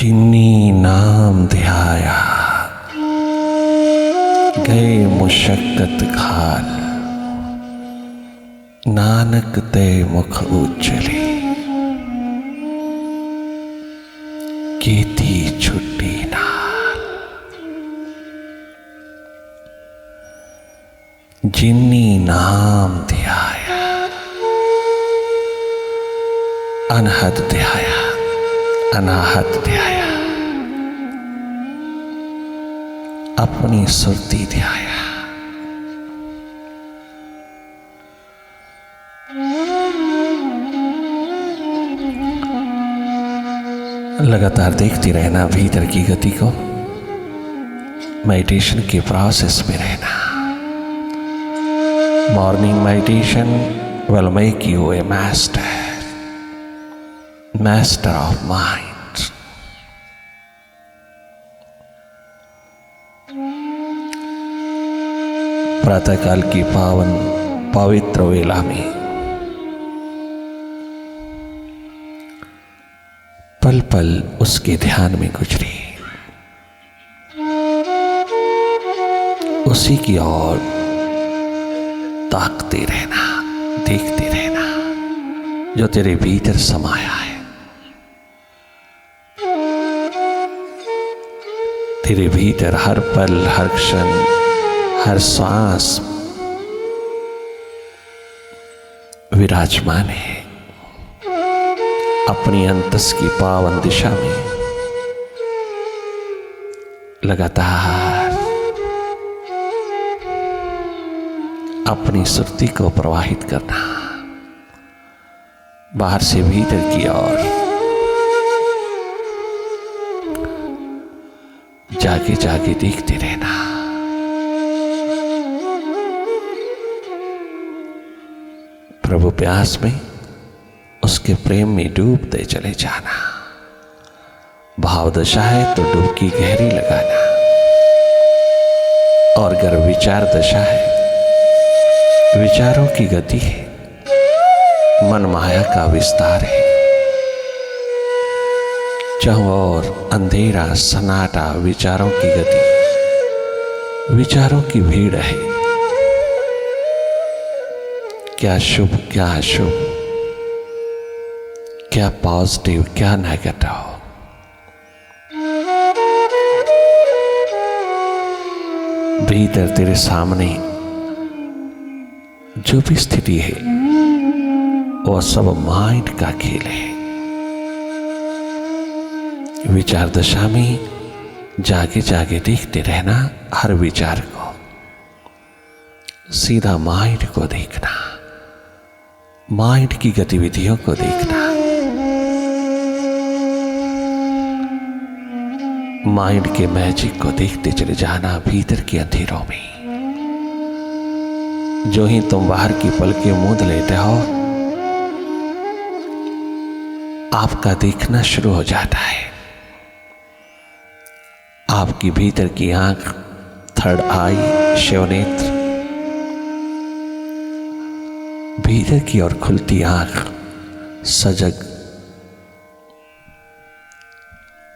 जिन्नी नाम ध्याया गए मुशक्कत घाल, नानक ते मुख उज्जले कीती छुट्टी नाल। जिन्नी नाम ध्याया अनहद ध्याया अनाहत ध्याया, अपनी सुरती ध्याया। लगातार देखती रहना भीतर की गति को, मेडिटेशन के प्रोसेस में रहना। Morning meditation will make you a master of mind. प्रातःकाल की पावन पवित्र वेला में पल पल उसके ध्यान में गुजरी, उसी की ओर ताकते रहना, देखते रहना जो तेरे भीतर समाया है। तेरे भीतर हर पल, हर क्षण, हर सांस विराजमान है। अपनी अंतस की पावन दिशा में लगातार अपनी सुरती को प्रवाहित करना, बाहर से भीतर की ओर जागे जागे देखते रहना। प्रभु प्यास में, उसके प्रेम में डूबते चले जाना। भाव दशा है तो डुबकी गहरी लगाना, और अगर विचार दशा है, विचारों की गति है, मन माया का विस्तार है। चारों ओर अंधेरा सन्नाटा, विचारों की गति, विचारों की भीड़ है। क्या शुभ क्या अशुभ, क्या पॉजिटिव क्या नेगेटिव। भीतर तेरे सामने जो भी स्थिति है वो सब माइंड का खेल है। विचार दशा में जागे जागे देखते रहना, हर विचार को सीधा माइंड को देखना, माइंड की गतिविधियों को देखना, माइंड के मैजिक को देखते चले जाना भीतर के अंधेरों में। जो ही तुम बाहर की पलकें मूंद लेते हो, आपका देखना शुरू हो जाता है। आपकी भीतर की आंख, थर्ड आई, शिवनेत्र, भीतर की ओर खुलती आंख, सजग,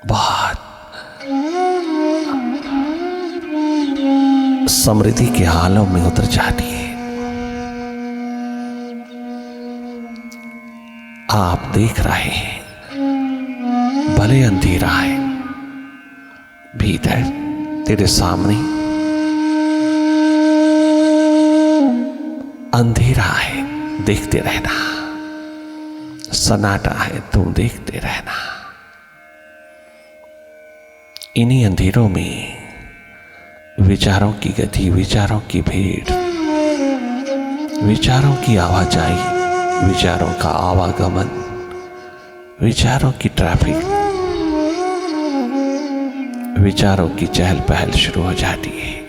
बहुत समृद्धि के हालों में उतर जाती है। आप देख रहे हैं, भले अंधेरा है, भीतर तेरे सामने अंधेरा है, देखते रहना। सन्नाटा है, तुम देखते रहना। इन्हीं अंधेरों में विचारों की गति, विचारों की भीड़, विचारों की आवाजाही, विचारों का आवागमन, विचारों की ट्रैफिक, विचारों की चहल पहल शुरू हो जाती है।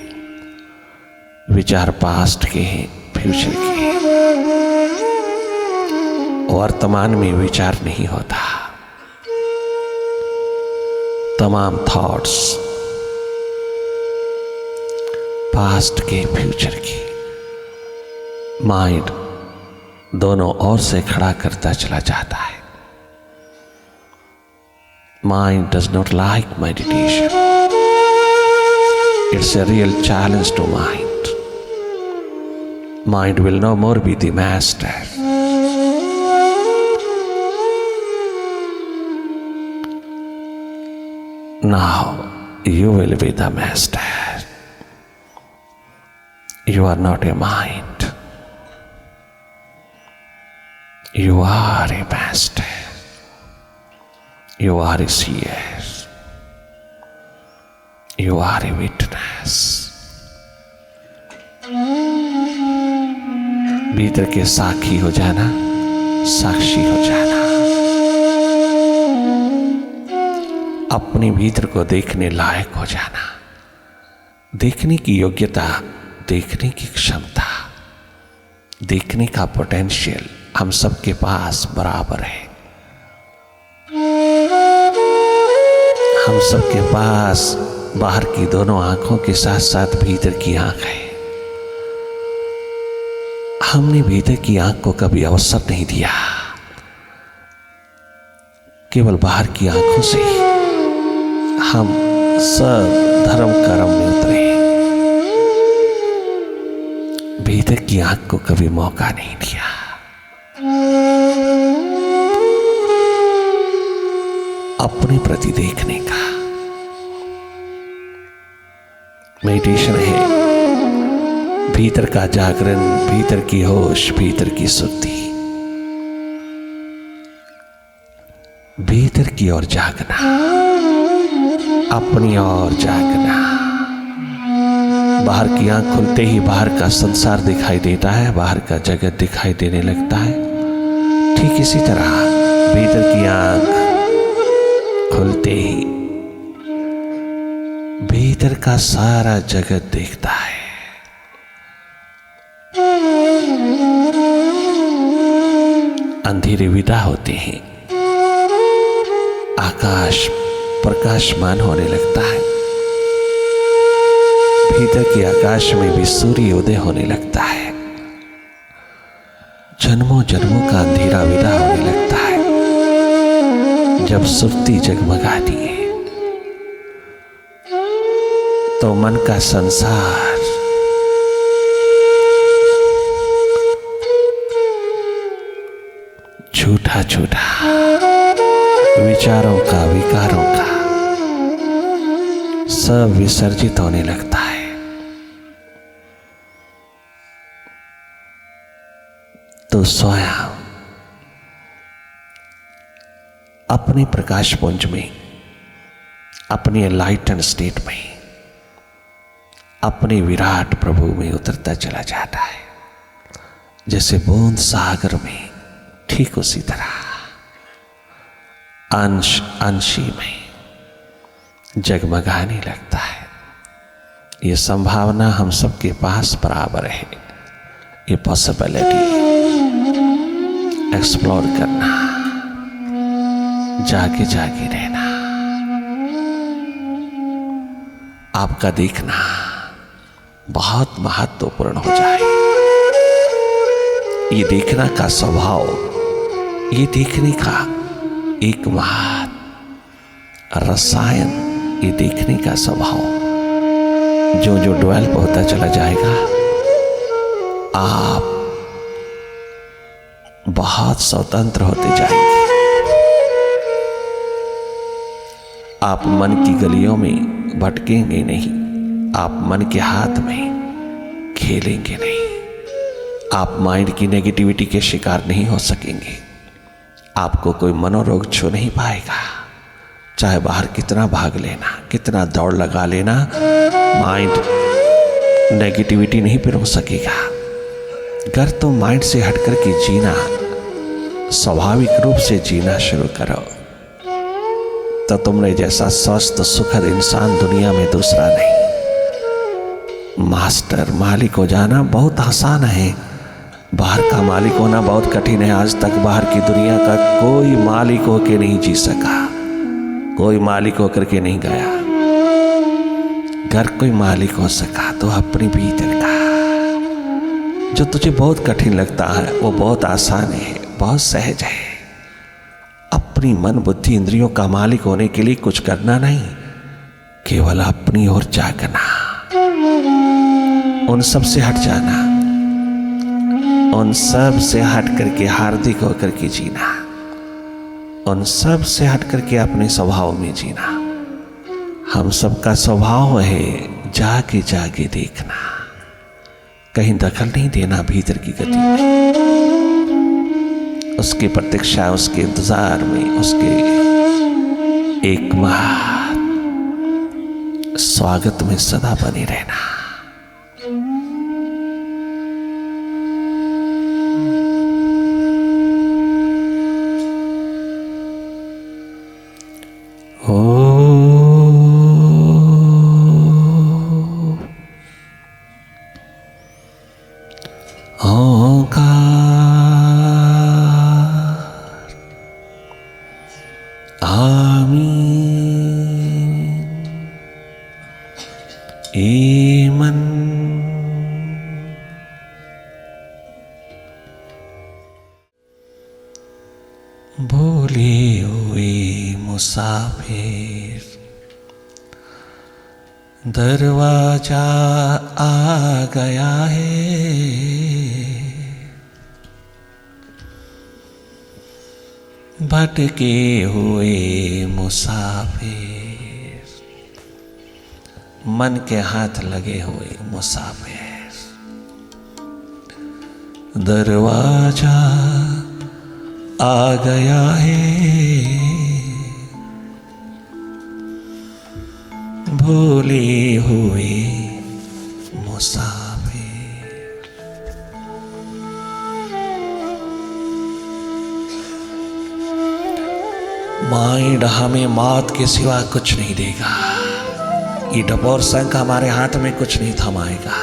विचार पास्ट के हैं, फ्यूचर के हैं। वर्तमान में विचार नहीं होता। तमाम थॉट्स पास्ट के, फ्यूचर के, माइंड दोनों ओर से खड़ा करता चला जाता है। Mind does not like meditation. It's a real challenge to mind. Mind will no more be the master. Now you will be the master. You are not a mind. You are a master. You are a seer. You are a witness. भीतर के साक्षी हो जाना, साक्षी हो जाना, अपने भीतर को देखने लायक हो जाना, देखने की योग्यता, देखने की क्षमता, देखने का पोटेंशियल हम सबके पास बराबर है। हम सबके पास बाहर की दोनों आंखों के साथ साथ भीतर की आंख है। हमने भीतर की आंख को कभी अवसर नहीं दिया, केवल बाहर की आंखों से ही हम सब धर्म कर्म में उतरे। भीतर की आंख को कभी मौका नहीं दिया। अपने प्रति देखने का मेडिटेशन है। भीतर का जागरण, भीतर की होश, भीतर की शुद्धि, भीतर की ओर जागना, अपनी ओर जागना। बाहर की आंख खुलते ही बाहर का संसार दिखाई देता है, बाहर का जगत दिखाई देने लगता है। ठीक इसी तरह भीतर की आंख खुलते ही भीतर का सारा जगत देखता है। अंधेरे विदा होते हैं, आकाश प्रकाशमान होने लगता है। भीतर के आकाश में भी सूर्य उदय होने लगता है। जन्मों जन्मों का अंधेरा विदा होने लगता है। जब सुर्ती जगमगाती है तो मन का संसार झूठा झूठा विचारों का, विकारों का सब विसर्जित होने लगता है। तो स्वयं अपने प्रकाश पुंज में, अपने एनलाइटन स्टेट में, अपने विराट प्रभु में उतरता चला जाता है। जैसे बूंद सागर में, ठीक उसी तरह अंश अंशी में जगमगाने लगता है। ये संभावना हम सबके पास बराबर है। ये पॉसिबिलिटी एक्सप्लोर करना, जागे जागे रहना, आपका देखना बहुत महत्वपूर्ण हो जाए। ये देखना का स्वभाव, ये देखने का एक महत्व रसायन, ये देखने का स्वभाव जो जो डेवलप होता चला जाएगा, आप बहुत स्वतंत्र होते जाएंगे। आप मन की गलियों में भटकेंगे नहीं, आप मन के हाथ में खेलेंगे नहीं, आप माइंड की नेगेटिविटी के शिकार नहीं हो सकेंगे। आपको कोई मनोरोग छू नहीं पाएगा। चाहे बाहर कितना भाग लेना, कितना दौड़ लगा लेना, माइंड नेगेटिविटी नहीं पिरो सकेगा। अगर तो माइंड से हटकर के जीना, स्वाभाविक रूप से जीना शुरू करो तो तुमने जैसा स्वस्थ सुखद इंसान दुनिया में दूसरा नहीं। मास्टर, मालिक हो जाना बहुत आसान है, बाहर का मालिक होना बहुत कठिन है। आज तक बाहर की दुनिया का कोई मालिक होके नहीं जी सका, कोई मालिक होकर के नहीं गया। घर कोई मालिक हो सका तो अपने भीतर का, जो तुझे बहुत कठिन लगता है वो बहुत आसान है, बहुत सहज है। अपनी मन बुद्धि इंद्रियों का मालिक होने के लिए कुछ करना नहीं, केवल अपनी ओर जागना, उन सब से हट जाना, उन सब से हट करके हार्दिक होकर के जीना, उन सब से हट करके अपने स्वभाव में जीना। हम सबका स्वभाव है जागे जागे देखना, कहीं दखल नहीं देना भीतर की गति में, उसकी प्रतीक्षा, उसके इंतजार में, उसके एकमात्र स्वागत में सदा बने रहना। भूले हुए मुसाफिर दरवाजा आ गया है, भटके हुए मुसाफिर, मन के हाथ लगे हुए मुसाफिर, दरवाजा आ गया है, भूले हुए मुसाफिर। माइंड हमें मौत के सिवा कुछ नहीं देगा, ये डपोर शंख हमारे हाथ में कुछ नहीं थमाएगा,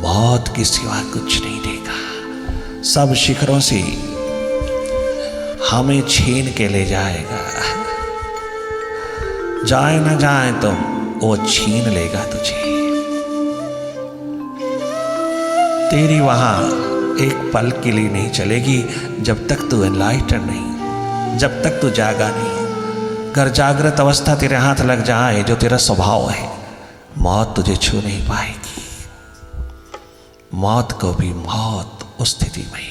मौत के सिवा कुछ नहीं देगा। सब शिखरों से हमें छीन के ले जाएगा, जाए ना जाए तुम, वो छीन लेगा तुझे। तेरी वहां एक पल के लिए नहीं चलेगी जब तक तू एनलाइटन नहीं, जब तक तू जागा नहीं। अगर जागृत अवस्था तेरे हाथ लग जाए, जो तेरा स्वभाव है, मौत तुझे छू नहीं पाएगी। मौत को भी मौत उस स्थिति में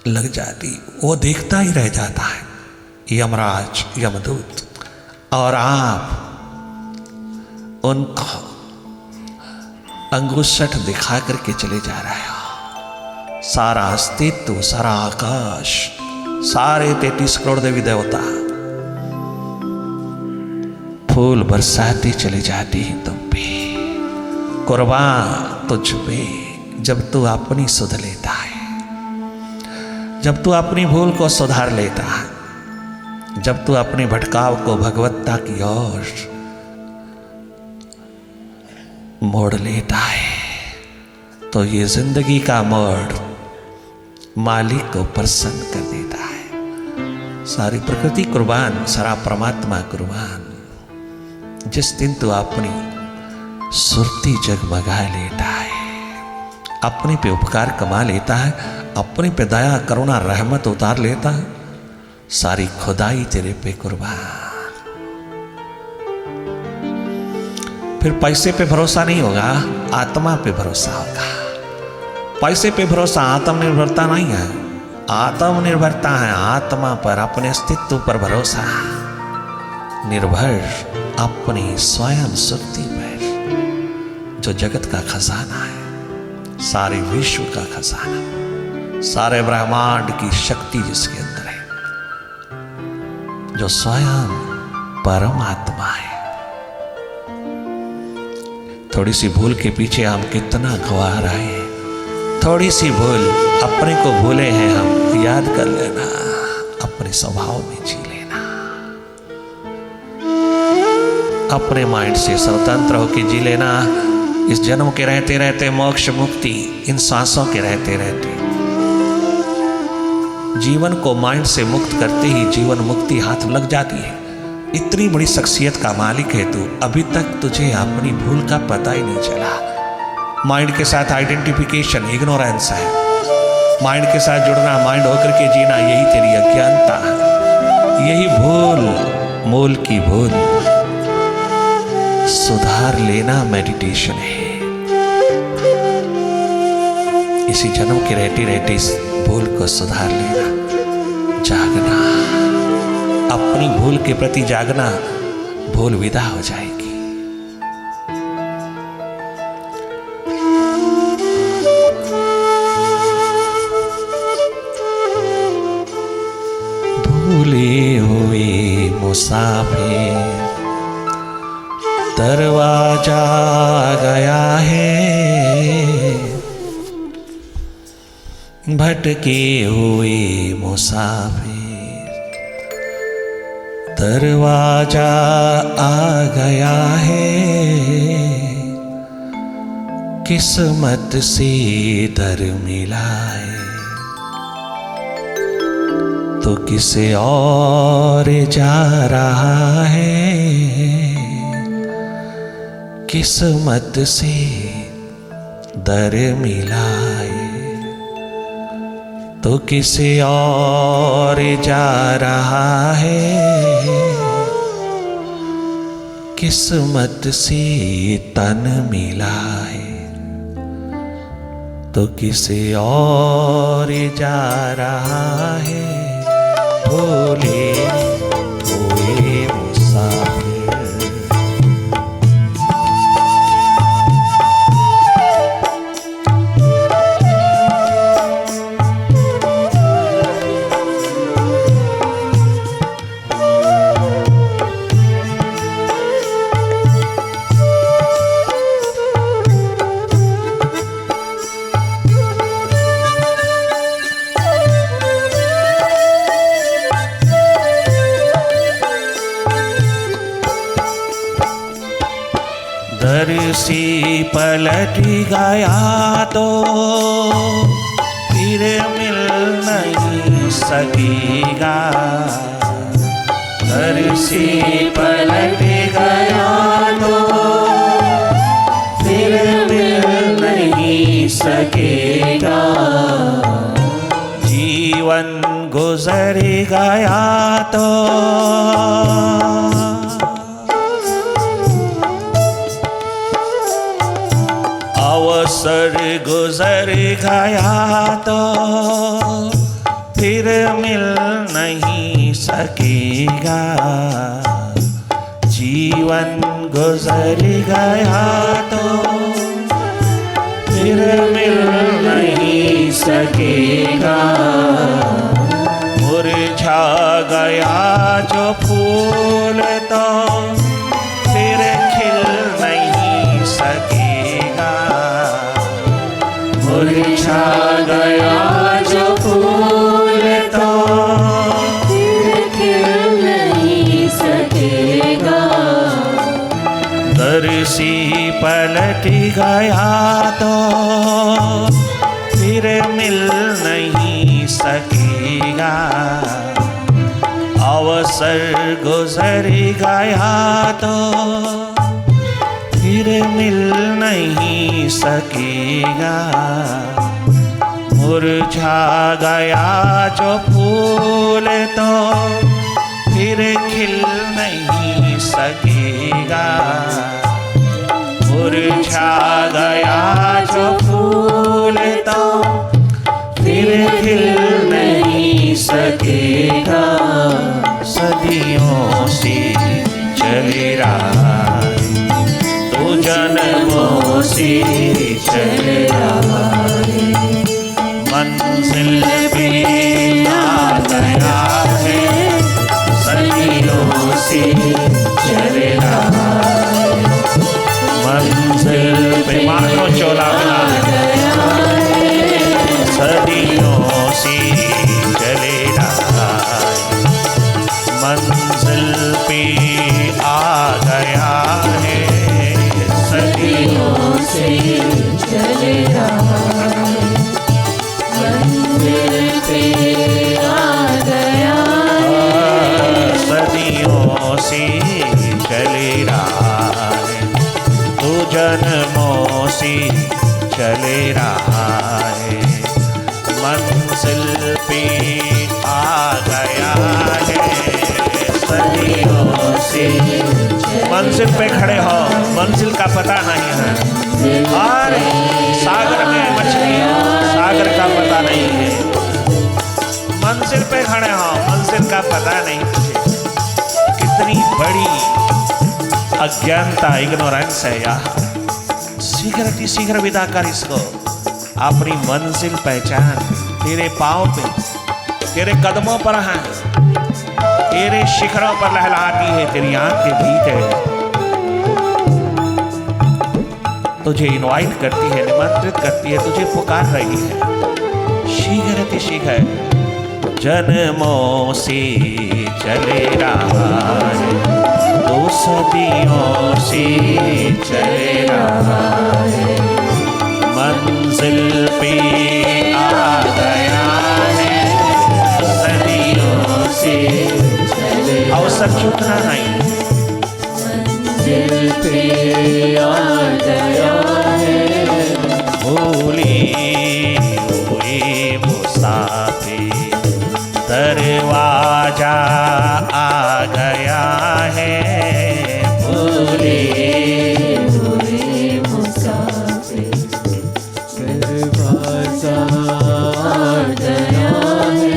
लग जाती, वो देखता ही रह जाता है, यमराज यमदूत, और आप उनको अंगुशठ दिखा करके चले जा रहे हो। सारा अस्तित्व, सारा आकाश, सारे 33 करोड़ देवी देवता फूल बरसाते चले जाते हैं तुम पे, कुर्बान तुझ पे। जब तू अपनी सुध लेता है, जब तू अपनी भूल को सुधार लेता है, जब तू अपने भटकाव को भगवत्ता की ओर मोड़ लेता है, तो ये जिंदगी का मोड़ मालिक को प्रसन्न कर देता है। सारी प्रकृति कुर्बान, सारा परमात्मा कुर्बान। जिस दिन तू अपनी सुरती जगमगा लेता है, अपने पे उपकार कमा लेता है, अपने पे दया करुणा रहमत उतार लेता है, सारी खुदाई तेरे पे कुर्बान। फिर पैसे पे भरोसा नहीं होगा, आत्मा पे भरोसा होगा। पैसे पे भरोसा आत्मनिर्भरता नहीं है, आत्मनिर्भरता है आत्मा पर, अपने अस्तित्व पर भरोसा। निर्भर अपनी स्वयं सुरती पर, जो जगत का खजाना है, सारे विश्व का खजाना, सारे ब्रह्मांड की शक्ति जिसके अंदर है, जो स्वयं परमात्मा है। थोड़ी सी भूल के पीछे हम कितना गवा रहे हैं, थोड़ी सी भूल, अपने को भूले हैं हम, याद कर लेना, अपने स्वभाव में जी लेना, अपने माइंड से स्वतंत्र होकर जी लेना। इस जन्म के रहते रहते मोक्ष मुक्ति, इन सांसों के रहते रहते जीवन को माइंड से मुक्त करते ही जीवन मुक्ति हाथ लग जाती है। इतनी बड़ी शख्सियत का मालिक है तू, अभी तक तुझे अपनी भूल का पता ही नहीं चला। माइंड के साथ आइडेंटिफिकेशन इग्नोरेंस है, माइंड के साथ जुड़ना, माइंड होकर के जीना, यही तेरी अज्ञानता अनमोल की भूल सुधार लेना मेडिटेशन है। इसी जन्म के रहते रहते इस भूल को सुधार लेना, जागना, अपनी भूल के प्रति जागना, भूल विदा हो जाएगी। भूले हुए मुसाफिर दरवाजा गया है, भटके हुए मुसाफिर दरवाजा आ गया है, किस्मत से दर मिला है तो किसे और जा रहा है, किस्मत से दर मिला है तो किसे और जा रहा है, किस्मत से तन मिला है तो किसे और जा रहा है। भूले हुए मुसाफिर दर से पलट गया तो फिर मिल नहीं सकेगा, दर से पलट गया तो फिर मिल नहीं सकेगा, जीवन गुजर गया तो अवसर गुजर गया तो फिर मिल नहीं सकेगा, जीवन गुजर गया तो फिर मिल नहीं सकेगा, मुरझा गया जो फूल तो फिर खिल नहीं सकेगा, मुरझा गया जो फूल तो फिर खिल नहीं सकेगा, दर से पलट गया तो फिर मिल नहीं सकेगा, अवसर गुजर गया तो फिर मिल नहीं सकेगा, मुरझा गया जो फूल तो फिर खिल नहीं सकेगा, मुरझा गया जो फूल तो फिर खिल नहीं सकेगा, सदियों से चले रहा तो जन्मों से चले रहा, मंजिल पे आ गया है, सदियों से चले रहा, मंजिल पे मानो चोला बना सदियों से चले रहा, मंजिल पे आ गया है, सदियों से चले रहा, मंजिल पे आ गया है, सदियों से चले रहा है, तू जन्मों से चले रहा है, मंजिल पे आ गया है, सदियों मंजिल पे खड़े हो, मंजिल का पता नहीं है। और सागर में मछली, सागर का पता नहीं है। मंजिल पे खड़े हो, मंजिल का पता नहीं तुझे। कितनी बड़ी अज्ञानता, इग्नोरेंस है यार। शीघ्र विदा कर इसको। अपनी मंजिल पहचान, तेरे पांव पे, तेरे कदमों पर है, तेरे शिखरों पर लहलाती है तेरी आंखें भीतर, तुझे इनवाइट करती है, निमंत्रित करती है, तुझे पुकार रही है। शीघ्र जन्मों से चले रहा है, 2 सदियों से चले रहा है, मंजिल पे आ गया है, सदियों से चले। अवसर चूकना नहीं, मंजिल पे आ गया है, भूले हुए मुसाफिर, दरवाजा आ गया है, भूले हुए मुसाफिर, दरवाजा आ गया है।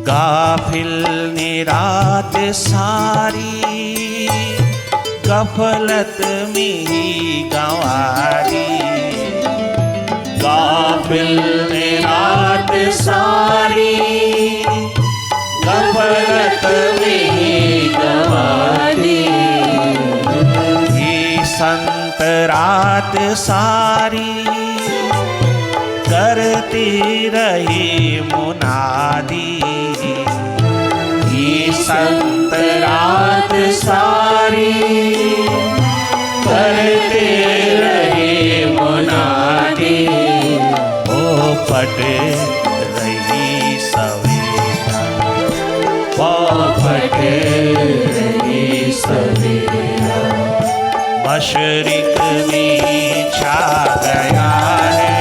गाफिल ने रात सारी गफलत में ही गंवारी, गाफिल ने रात सारी गफलत में ही गंवारी, ये संत रात सारी करते रहे मुनादी, ये संत रात सारी करते रहे मुनादी, ओ पट रही सवेरा, ओ पट रही सवेरा, मशरिक में छा गया है,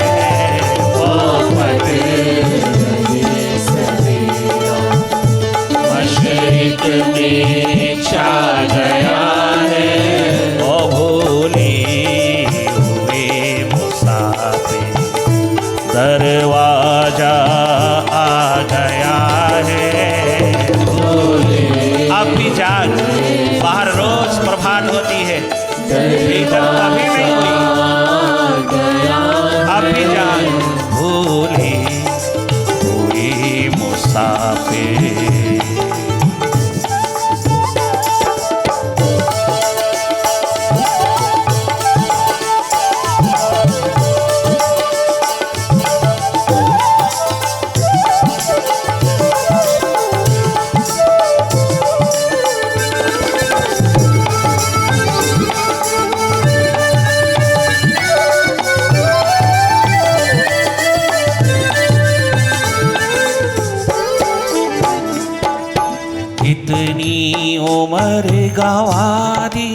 मशरिक में छा गया है, ओ भूले हुए मुसाफिर, दरवाजा आ गया है, भूले। अब भी जाग, बाहर रोज प्रभात होती है, भीतर कभी नहीं हुई। अब भी जाग, भूले हुए मुसाफिर। कितनी उम्र गंवा दी,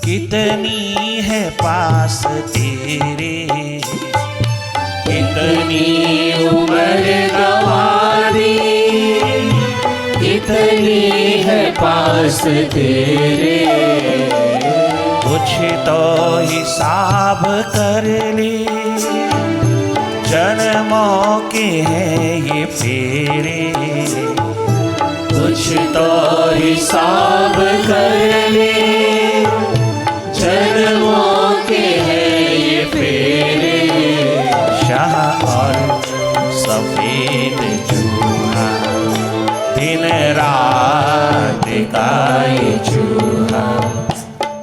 कितनी है पास तेरे, कितनी उम्र गंवा दी, कितनी है पास तेरे, कुछ तो हिसाब कर ले, जन्मों के हैं ये फेरे, कुछ तो हिसाब कर ले, जन्मों के हैं ये फेरे, शाह और सफेद चूहा, दिन रात का ये चूहा,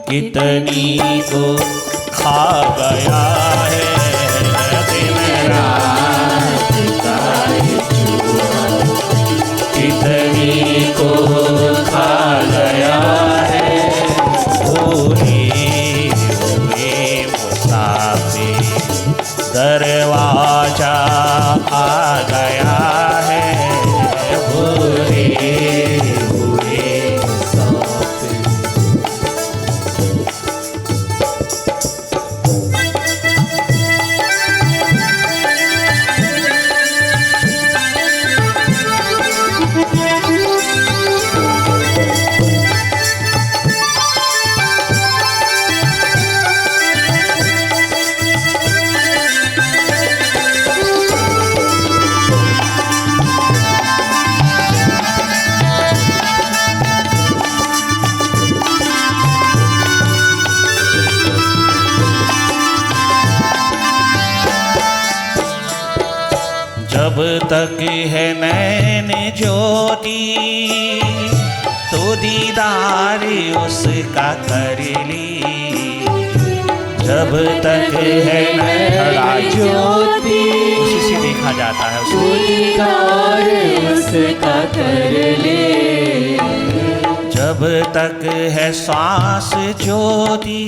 कितनी को खा गया है, दिन रात का ये चूहा, राजा आ गया है, भूले हुए मुसाफिर। जब तक है नैन ज्योति तो दीदार उसका कर ली, जब तक है नैन ज्योति उसी से देखा जाता है तो दीदार उसका कर ले। जब तक है सांस ज्योति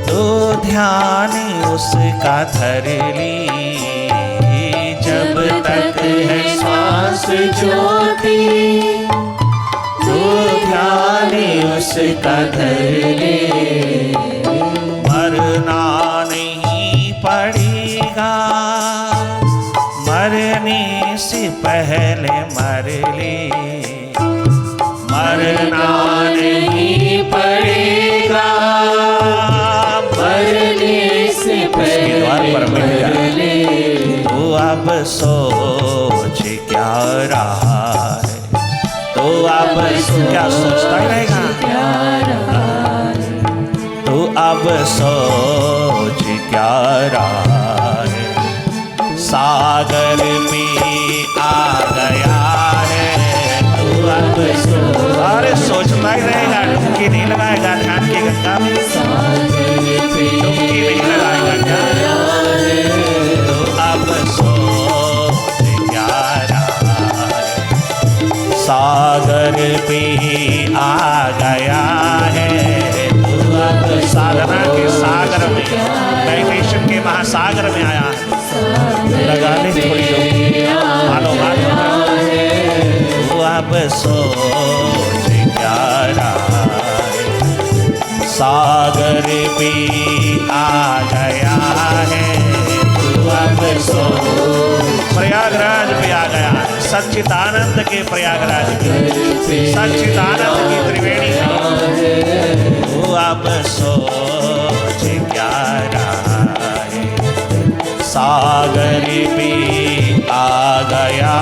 तो ध्यान उसका धर ली, जब तक है सांस ज्योति तो ध्यान उसका धर ले। मरना नहीं पड़ेगा, मरने से पहले मर ले, मरना नहीं पड़ेगा, मरने से पहले मर ले। तो अब सोच क्या रहा है, तो अब क्या सोचता ही रहेगा, तो अब सोच क्या रहा है। सागर में आ गया है, तो अब अरे सोचता ही रहेगा, डुबकी नहीं लगाएगा ध्यान की गंगा में, डुबकी नहीं लगाएगा क्या, तो अब सोच क्या रहा है। सागर पे आ गया है, तो अब साधना के सागर में, मेडिटेशन के महासागर में आया है। लगा ले थोड़ी डुबकी, हालो हाथ में, तो अब सोच क्या रहा है। सागर पे आ गया है, तो अब सोच प्रयागराज पे आ गया है, सच्चिदानंद के प्रयागराज में, सच्चिदानंद की त्रिवेणी में, तो अब सोच क्या रहा है। सागर पे आ गया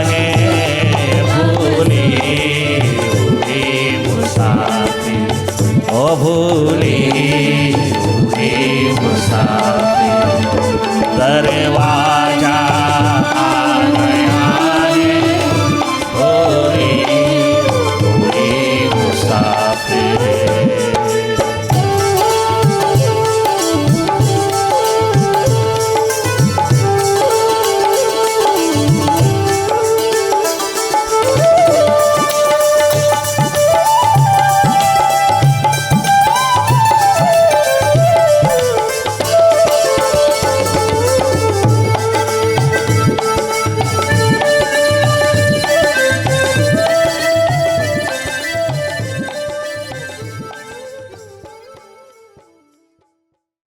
है, भूले हुए मुसाफिर, ओ भूले हुए मुसाफिर, दरबार